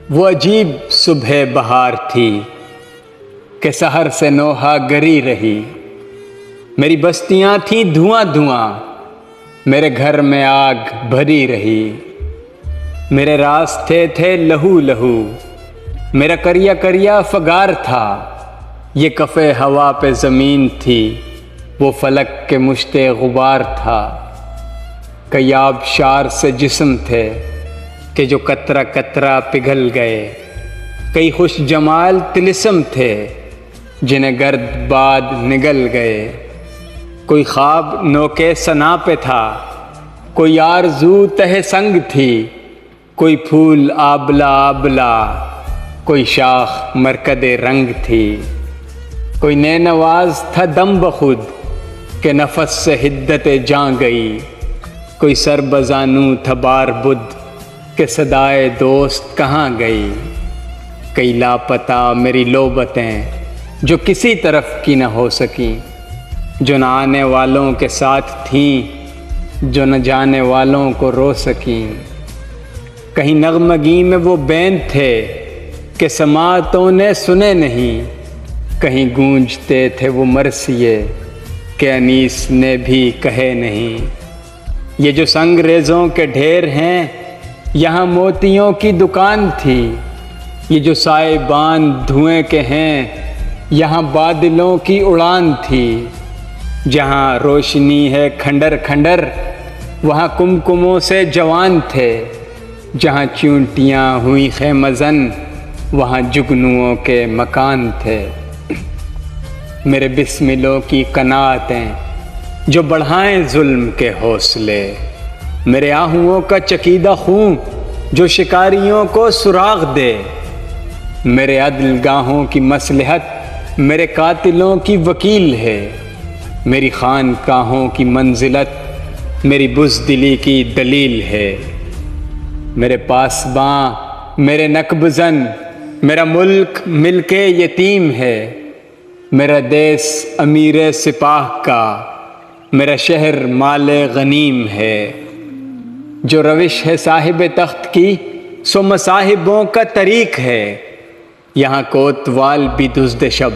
وہ عجیب صبح بہار تھی کہ سحر سے نوحہ گری رہی۔ میری بستیاں تھیں دھواں دھواں، میرے گھر میں آگ بھری رہی۔ میرے راستے تھے لہو لہو، میرا کریا کریا فگار تھا۔ یہ کف ہوا پہ زمین تھی، وہ فلک کے مشت غبار تھا۔ کئی آبشار سے جسم تھے کہ جو قطرہ قطرہ پگھل گئے۔ کئی خوش جمال طلسم تھے جنہیں گرد باد نگل گئے۔ کوئی خواب نوکے ثنا پہ تھا، کوئی آرزو تہ سنگ تھی۔ کوئی پھول آبلہ آبلہ، کوئی شاخ مرکد رنگ تھی۔ کوئی نئے نواز تھا دم بخود کہ نفس سے حدت جاں گئی۔ کوئی سر بزانو تھا بار بدھ کہ صدائے دوست کہاں گئی۔ کئی لاپتہ میری لوبتیں جو کسی طرف کی نہ ہو سکیں، جو نہ آنے والوں کے ساتھ تھیں، جو نہ جانے والوں کو رو سکیں۔ کہیں نغمگی میں وہ بین تھے کہ سماعتوں نے سنے نہیں، کہیں گونجتے تھے وہ مرثیے کہ انیس نے بھی کہے نہیں۔ یہ جو سنگ ریزوں کے ڈھیر ہیں یہاں موتیوں کی دکان تھی۔ یہ جو سائبان دھوئیں کے ہیں یہاں بادلوں کی اڑان تھی۔ جہاں روشنی ہے کھنڈر کھنڈر وہاں کمکموں سے جوان تھے۔ جہاں چونٹیاں ہوئیں خیمہ زن وہاں جگنوؤں کے مکان تھے۔ میرے بسملوں کی قناعتیں جو بڑھائیں ظلم کے حوصلے، میرے آہوؤں کا چکیدہ خون جو شکاریوں کو سراغ دے۔ میرے عدل گاہوں کی مصلحت میرے قاتلوں کی وکیل ہے۔ میری خانقاہوں کی منزلت میری بزدلی کی دلیل ہے۔ میرے پاسباں میرے نقب زن، میرا ملک ملک یتیم ہے۔ میرا دیس امیر سپاہ کا، میرا شہر مال غنیم ہے۔ جو روش ہے صاحب تخت کی سو مصاحبوں کا طریق ہے۔ یہاں کوتوال بھی دزد شب،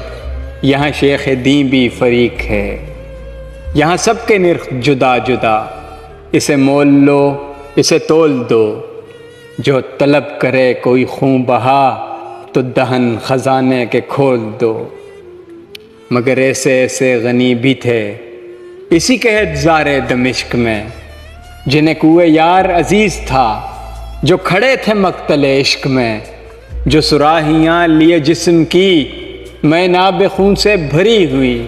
یہاں شیخ دین بھی فریق ہے۔ یہاں سب کے نرخ جدا جدا، اسے مول لو اسے تول دو۔ جو طلب کرے کوئی خوں بہا تو دہن خزانے کے کھول دو۔ مگر ایسے ایسے غنی بھی تھے اسی کے احتضار دمشق میں، جنہیں کوئے یار عزیز تھا، جو کھڑے تھے مقتل عشق میں۔ جو سراہیاں لیے جسم کی میں ناب خون سے بھری ہوئی،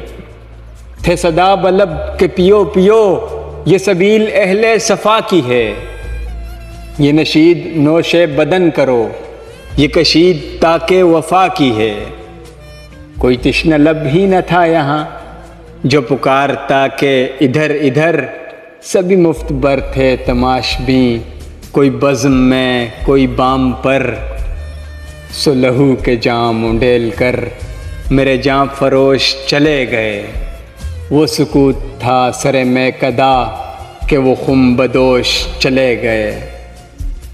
تھے صدا بلب کہ پیو پیو یہ سبیل اہل صفا کی ہے۔ یہ نشید نوش بدن کرو، یہ کشید تاکہ وفا کی ہے۔ کوئی تشنہ لب ہی نہ تھا یہاں جو پکارتا کہ ادھر ادھر۔ سبھی مفت بر تھے تماشبیں، کوئی بزم میں کوئی بام پر۔ سو لہو کے جام انڈیل کر میرے جاں فروش چلے گئے۔ وہ سکوت تھا سر میکدہ کہ وہ خم بدوش چلے گئے۔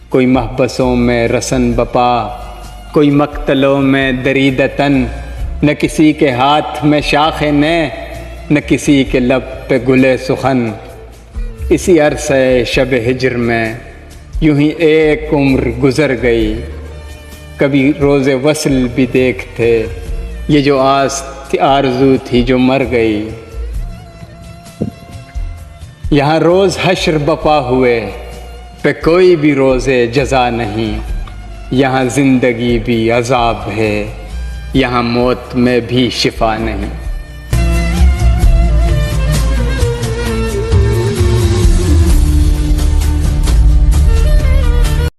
کوئی محبسوں میں رسن بپا، کوئی مقتلوں میں دریدہ تن۔ نہ کسی کے ہاتھ میں شاخ نہ، نہ کسی کے لب پہ گلے سخن۔ اسی عرصہ شب ہجر میں یوں ہی ایک عمر گزر گئی۔ کبھی روز وصل بھی دیکھتے، یہ جو آرزو تھی جو مر گئی۔ یہاں روز حشر بپا ہوئے پہ کوئی بھی روز جزا نہیں۔ یہاں زندگی بھی عذاب ہے، یہاں موت میں بھی شفا نہیں۔